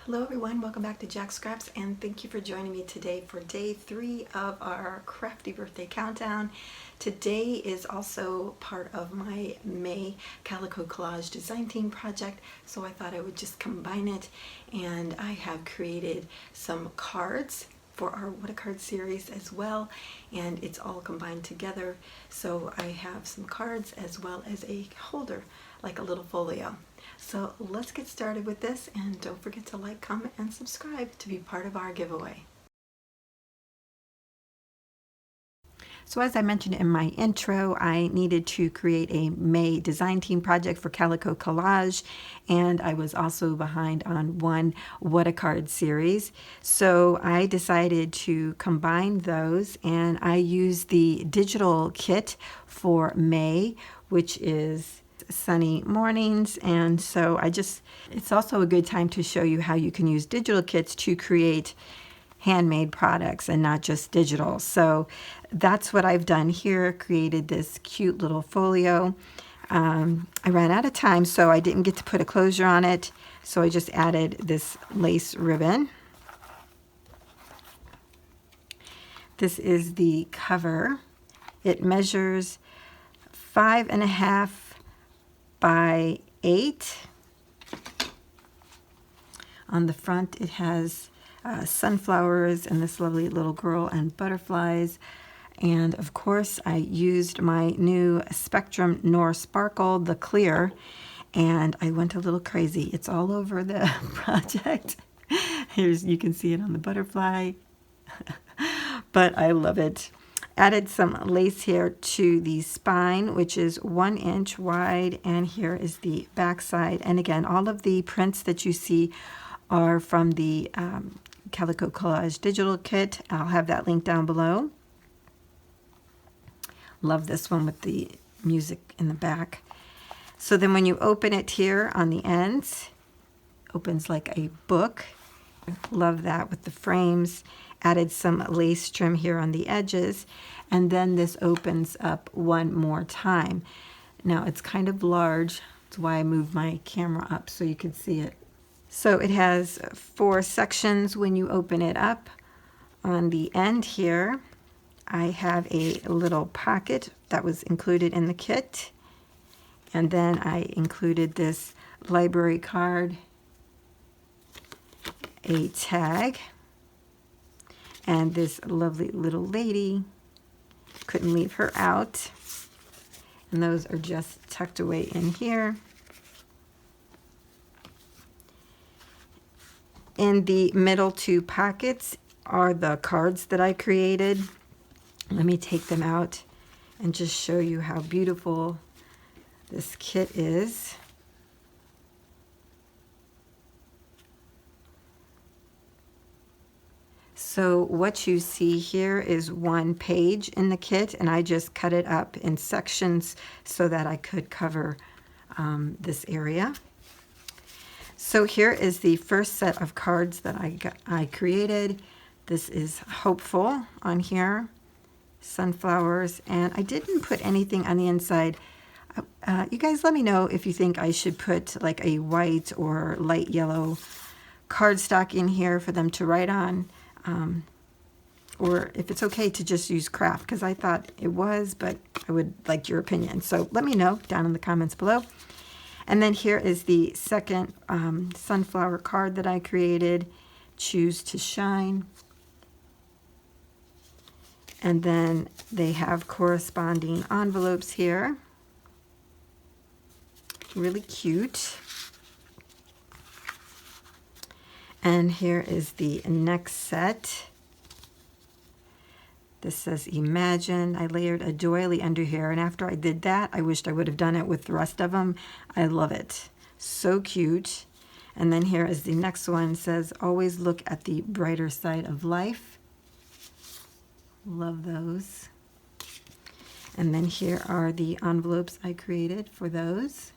Hello everyone, welcome back to Jacqs Scraps, and thank you for joining me today for day 3 of our Crafty birthday countdown. Today is also part of my May Calico Collage design team project, so I thought I would just combine it, and I have created some cards for our What a Card series as well, and it's all combined together. So I have some cards as well as a holder, like a little folio. So let's get started with this, and don't forget to like, comment, and subscribe to be part of our giveaway. So as I mentioned in my intro, I needed to create a May design team project for Calico Collage, and I was also behind on one What a Card series. So I decided to combine those, and I used the digital kit for May, which is sunny mornings. And so it's also a good time to show you how you can use digital kits to create handmade products and not just digital. So that's what I've done here, created this cute little folio. I ran out of time, so I didn't get to put a closure on it, so I just added this lace ribbon. This is the cover. It measures 5.5 by 8. On the front it has sunflowers and this lovely little girl and butterflies, and of course I used my new Spectrum Nor Sparkle, the clear, and I went a little crazy. It's all over the project. You can see it on the butterfly, but I love it. Added some lace here to the spine, which is 1 inch wide, and here is the back side. And again, all of the prints that you see are from the Calico Collage digital kit. I'll have that link down below. Love this one with the music in the back. So then when you open it here on the ends, opens like a book. Love that with the frames. Added some lace trim here on the edges, and then this opens up one more time. Now it's kind of large, that's why I moved my camera up so you can see it. So it has 4 sections when you open it up. On the end here, I have a little pocket that was included in the kit, and then I included this library card, a tag, and this lovely little lady. Couldn't leave her out. And those are just tucked away in here. In the middle 2 pockets are the cards that I created. Let me take them out and just show you how beautiful this kit is. So what you see here is 1 page in the kit, and I just cut it up in sections so that I could cover this area. So here is the first set of cards that I created. This is hopeful on here, sunflowers, and I didn't put anything on the inside. You guys let me know if you think I should put like a white or light yellow cardstock in here for them to write on. Or if it's okay to just use craft, because I thought it was, but I would like your opinion. So let me know down in the comments below. And then here is the second sunflower card that I created, Choose to Shine. And then they have corresponding envelopes here. Really cute. And here is the next set. This says Imagine. I layered a doily under here, and after I did that, I wished I would have done it with the rest of them. I love it. So cute. And then here is the next one. It says, Always look at the brighter side of life. Love those. And then here are the envelopes I created for those.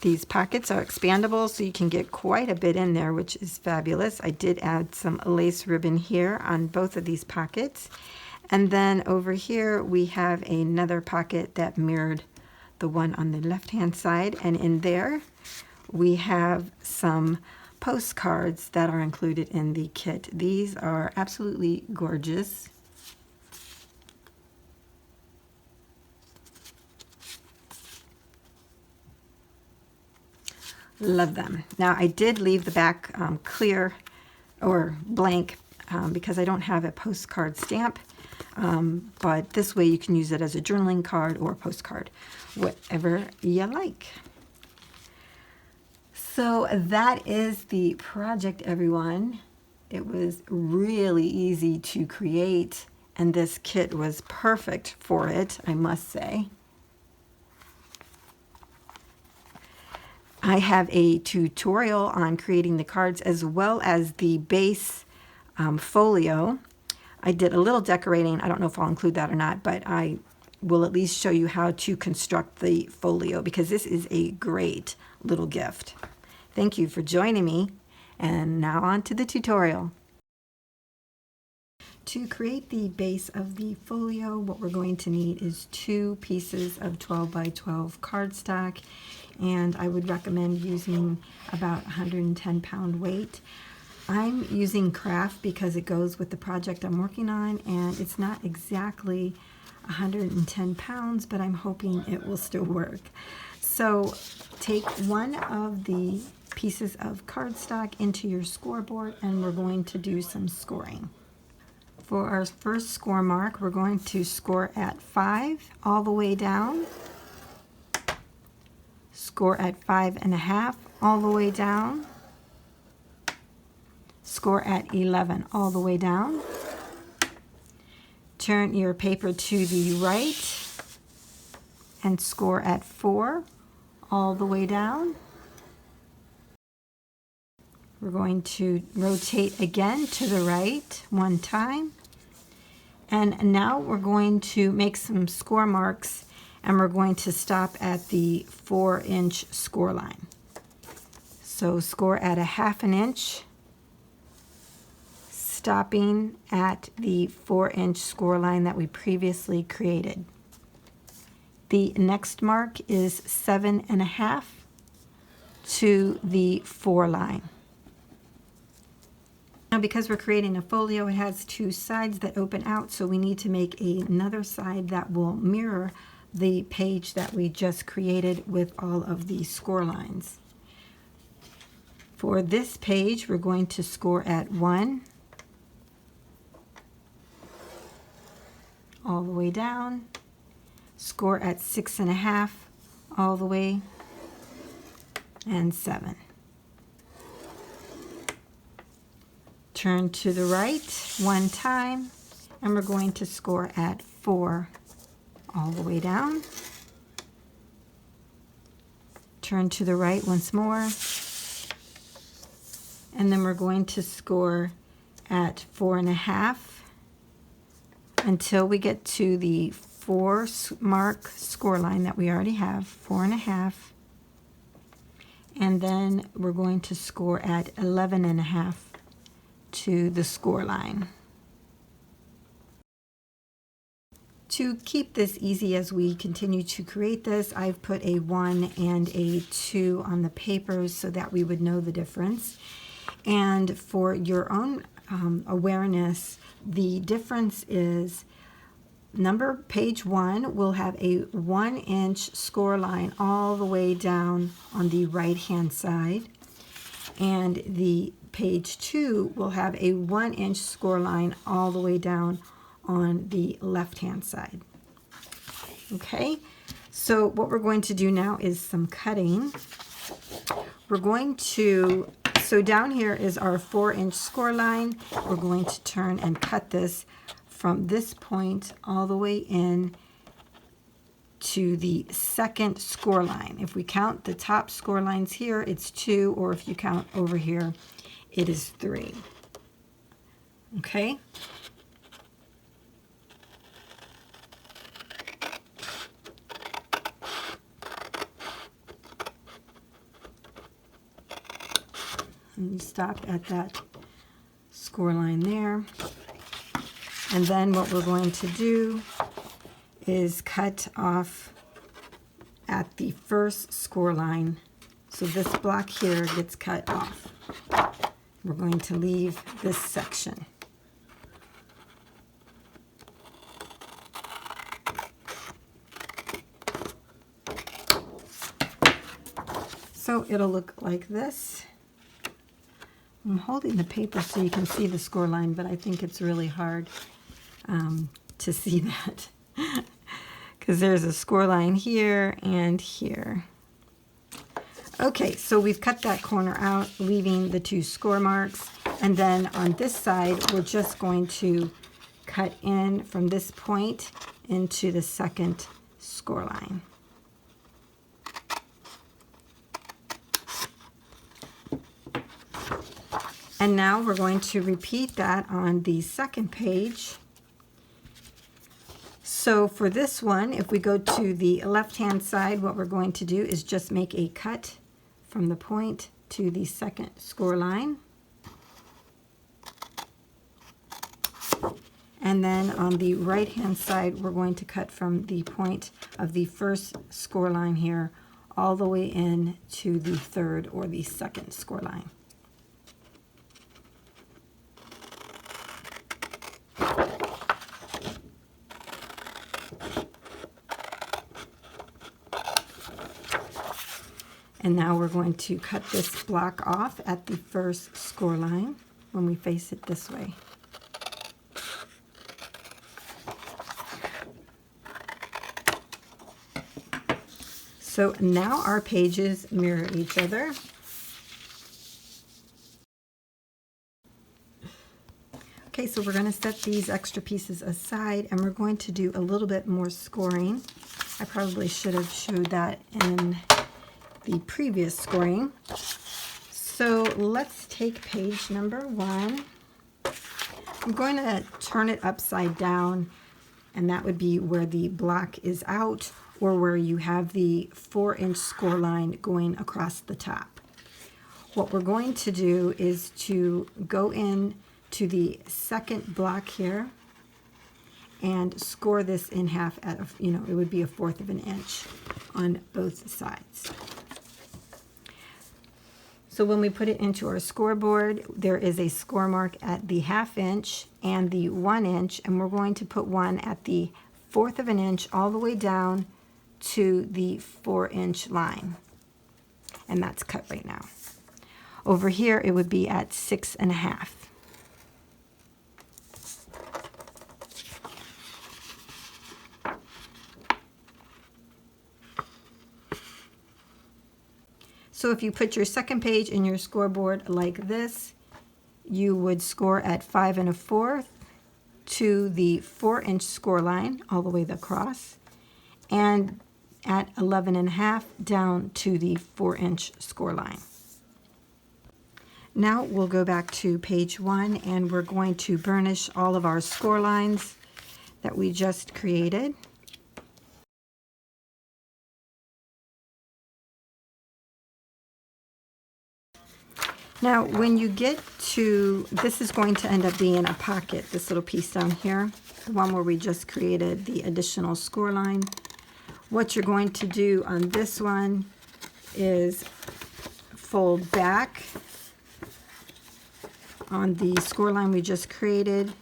These pockets are expandable, so you can get quite a bit in there, which is fabulous. I did add some lace ribbon here on both of these pockets. And then over here we have another pocket that mirrored the one on the left-hand side, and in there we have some postcards that are included in the kit. These are absolutely gorgeous. Love them. Now I did leave the back clear or blank because I don't have a postcard stamp, but this way you can use it as a journaling card or a postcard, whatever you like. So that is the project, everyone. It was really easy to create, and this kit was perfect for it, I must say. I have a tutorial on creating the cards as well as the base folio. I did a little decorating. I don't know if I'll include that or not, but I will at least show you how to construct the folio because this is a great little gift. Thank you for joining me, and now on to the tutorial. To create the base of the folio, what we're going to need is 2 pieces of 12 by 12 cardstock, and I would recommend using about 110-pound weight. I'm using Crafty because it goes with the project I'm working on, and it's not exactly 110 pounds, but I'm hoping it will still work. So take one of the pieces of cardstock into your scoreboard, and we're going to do some scoring. For our first score mark, we're going to score at 5 all the way down, score at 5.5 all the way down, score at 11 all the way down. Turn your paper to the right and score at 4 all the way down. We're going to rotate again to the right one time. And now we're going to make some score marks, and we're going to stop at the 4-inch score line. So score at a 1/2 inch, stopping at the 4-inch score line that we previously created. The next mark is 7.5 to the 4 line. Now, because we're creating a folio, it has 2 sides that open out, so we need to make another side that will mirror the page that we just created with all of the score lines. For this page, we're going to score at 1 all the way down, score at 6.5 all the way, and 7. Turn to the right one time, and we're going to score at 4 all the way down. Turn to the right once more, and then we're going to score at 4.5 until we get to the 4 mark score line that we already have, 4.5, and then we're going to score at 11.5 to the score line. To keep this easy as we continue to create this, I've put a 1 and a 2 on the papers so that we would know the difference. And for your own awareness, the difference is page 1 will have a 1-inch score line all the way down on the right-hand side, and the page 2 will have a 1-inch score line all the way down on the left-hand side. Okay, so what we're going to do now is some cutting. We're going to, so down here is our 4-inch score line. We're going to turn and cut this from this point all the way in to the 2nd score line. If we count the top score lines here, it's 2, or if you count over here, it is 3. Okay? And you stop at that score line there. And then what we're going to do is cut off at the first score line. So this block here gets cut off. We're going to leave this section. So it'll look like this. I'm holding the paper so you can see the score line, but I think it's really hard to see that because there's a score line here and here. Okay, so we've cut that corner out, leaving the 2 score marks. And then on this side, we're just going to cut in from this point into the second score line. And now we're going to repeat that on the second page. So for this one, if we go to the left-hand side, what we're going to do is just make a cut from the point to the second score line. And then on the right-hand side, we're going to cut from the point of the first score line here all the way in to the third or the second score line. And now we're going to cut this block off at the first score line when we face it this way. So now our pages mirror each other. Okay, so we're going to set these extra pieces aside and we're going to do a little bit more scoring. I probably should have showed that in the previous scoring. So let's take page number 1. I'm going to turn it upside down, and that would be where the block is out or where you have the 4-inch score line going across the top. What we're going to do is to go in to the second block here and score this in half at it would be 1/4 of an inch on both sides. So when we put it into our scoreboard, there is a score mark at the 1/2 inch and the 1 inch, and we're going to put one at the 1/4 of an inch all the way down to the 4-inch line. And that's cut right now. Over here, it would be at 6.5. So if you put your second page in your scoreboard like this, you would score at 5 1/4 to the 4-inch score line all the way across, and at 11.5 down to the 4-inch score line. Now we'll go back to page 1 and we're going to burnish all of our score lines that we just created. Now, when you get to, this is going to end up being a pocket, this little piece down here, the one where we just created the additional score line. What you're going to do on this one is fold back on the score line we just created.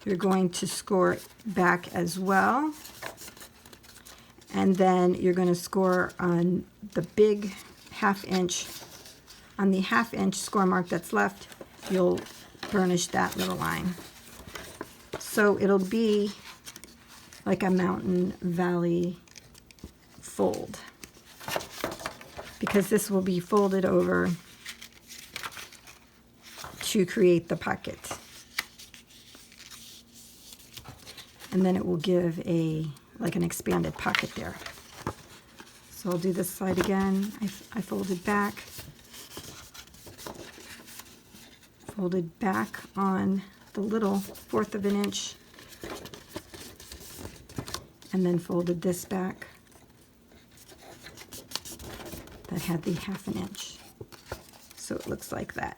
You're going to score back as well. And then you're going to score on the big 1/2 inch. On the 1/2 inch score mark that's left, you'll burnish that little line. So it'll be like a mountain valley fold, because this will be folded over to create the pocket. And then it will give like an expanded pocket there. So I'll do this side again. I folded back. Folded back on the little 1/4 of an inch, and then folded this back that had the 1/2 inch. So it looks like that.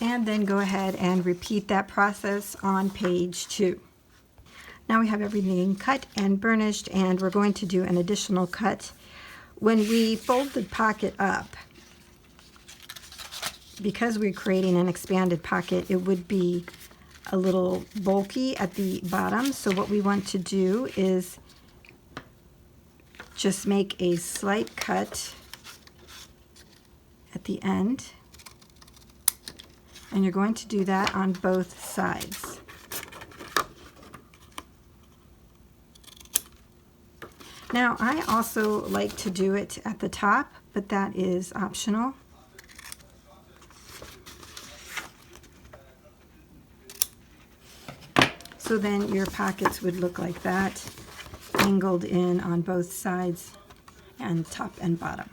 And then go ahead and repeat that process on page 2. Now we have everything cut and burnished, and we're going to do an additional cut. When we fold the pocket up, because we're creating an expanded pocket, it would be a little bulky at the bottom. So what we want to do is just make a slight cut at the end. And you're going to do that on both sides. Now, I also like to do it at the top, but that is optional. So then your pockets would look like that, angled in on both sides and top and bottom.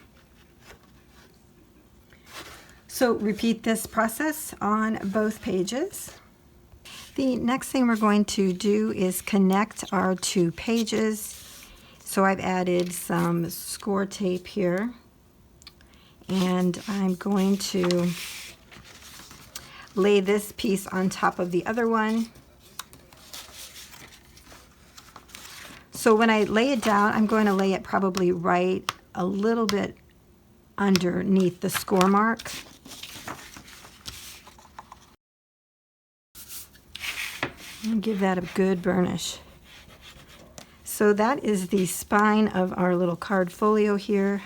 So repeat this process on both pages. The next thing we're going to do is connect our two pages. So I've added some score tape here, and I'm going to lay this piece on top of the other one. So when I lay it down, I'm going to lay it probably right a little bit underneath the score mark. And give that a good burnish. So that is the spine of our little card folio here.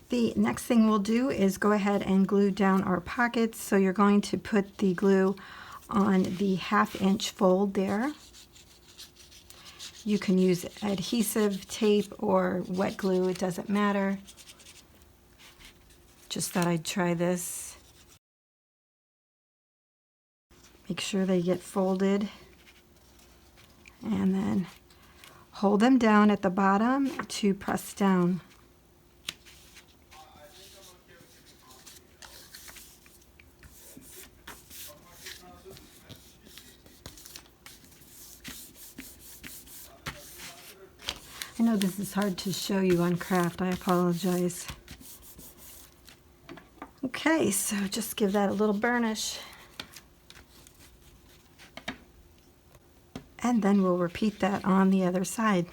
The next thing we'll do is go ahead and glue down our pockets. So you're going to put the glue on the 1/2 inch fold there. You can use adhesive tape or wet glue, it doesn't matter. Just thought I'd try this. Make sure they get folded, and then hold them down at the bottom to press down. I know this is hard to show you on craft, I apologize. Okay, so just give that a little burnish. And then we'll repeat that on the other side.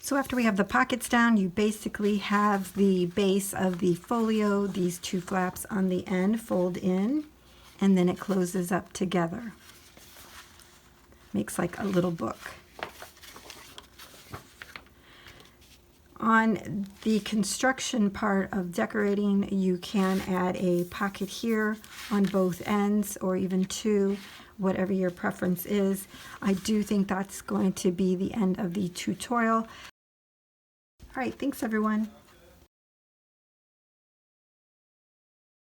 So after we have the pockets down, you basically have the base of the folio, these two flaps on the end fold in, and then it closes up together. Makes like a little book. On the construction part of decorating, you can add a pocket here on both ends, or even two, whatever your preference is. I do think that's going to be the end of the tutorial. All right, thanks everyone.